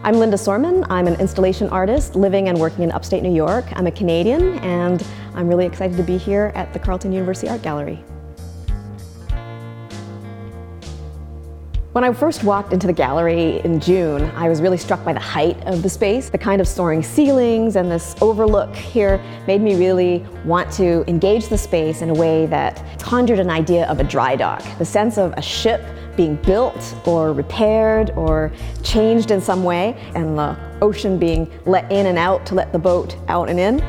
I'm Linda Sorman. I'm an installation artist living and working in upstate New York. I'm a Canadian, and I'm really excited to be here at the Carleton University Art Gallery. When I first walked into the gallery in June, I was really struck by the height of the space. The kind of soaring ceilings and this overlook here made me really want to engage the space in a way that conjured an idea of a dry dock, the sense of a ship being built or repaired or changed in some way, and the ocean being let in and out to let the boat out and in.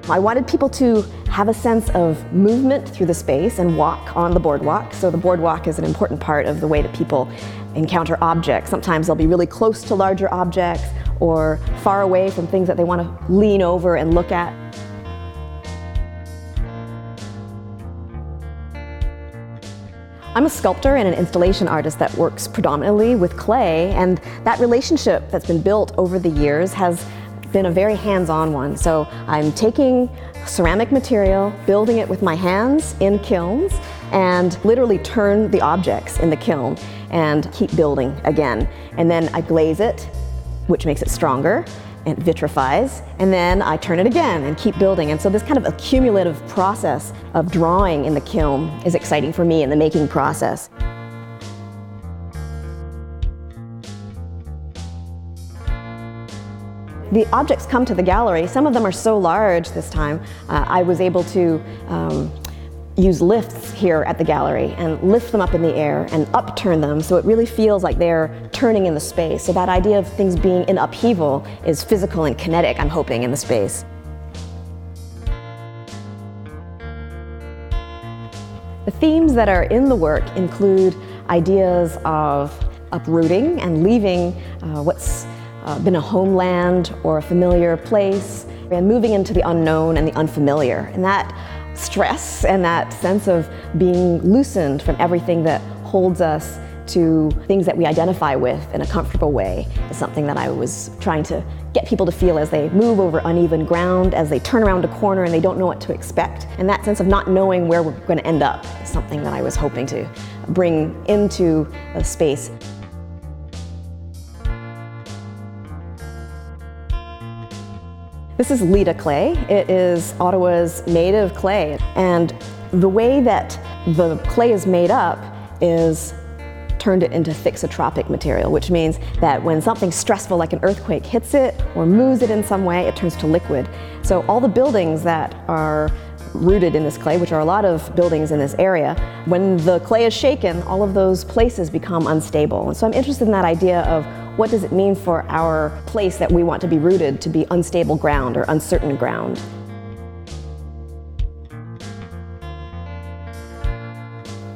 I wanted people to have a sense of movement through the space and walk on the boardwalk. So the boardwalk is an important part of the way that people encounter objects. Sometimes they'll be really close to larger objects or far away from things that they want to lean over and look at. I'm a sculptor and an installation artist that works predominantly with clay, and that relationship that's been built over the years has been a very hands-on one. So I'm taking ceramic material, building it with my hands in kilns, and literally turn the objects in the kiln and keep building again. And then I glaze it, which makes it stronger, and vitrifies, and then I turn it again and keep building. And so this kind of accumulative process of drawing in the kiln is exciting for me in the making process. The objects come to the gallery. Some of them are so large this time. I was able to use lifts here at the gallery and lift them up in the air and upturn them, so it really feels like they're turning in the space. So that idea of things being in upheaval is physical and kinetic, I'm hoping, in the space. The themes that are in the work include ideas of uprooting and leaving what's been a homeland or a familiar place, and moving into the unknown and the unfamiliar. And that stress and that sense of being loosened from everything that holds us to things that we identify with in a comfortable way is something that I was trying to get people to feel as they move over uneven ground, as they turn around a corner and they don't know what to expect. And that sense of not knowing where we're going to end up is something that I was hoping to bring into the space. This is Leda clay. It is Ottawa's native clay, and the way that the clay is made up is turned it into thixotropic material, which means that when something stressful like an earthquake hits it or moves it in some way, it turns to liquid. So all the buildings that are rooted in this clay, which are a lot of buildings in this area, when the clay is shaken, all of those places become unstable. And so I'm interested in that idea of what does it mean for our place that we want to be rooted to be unstable ground or uncertain ground.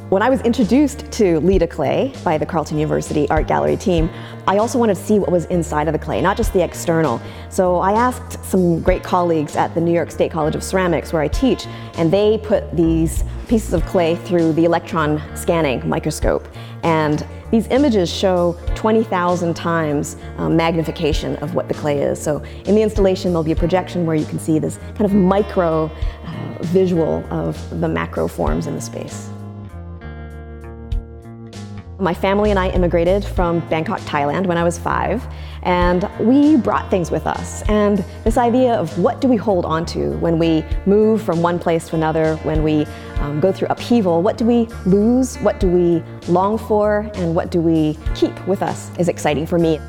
When I was introduced to Leda clay by the Carleton University Art Gallery team, I also wanted to see what was inside of the clay, not just the external. So I asked some great colleagues at the New York State College of Ceramics, where I teach, and they put these pieces of clay through the electron scanning microscope. And these images show 20,000 times magnification of what the clay is. So in the installation, there'll be a projection where you can see this kind of micro visual of the macro forms in the space. My family and I immigrated from Bangkok, Thailand when I was 5, and we brought things with us. And this idea of what do we hold on to when we move from one place to another, when we go through upheaval, what do we lose, what do we long for, and what do we keep with us is exciting for me.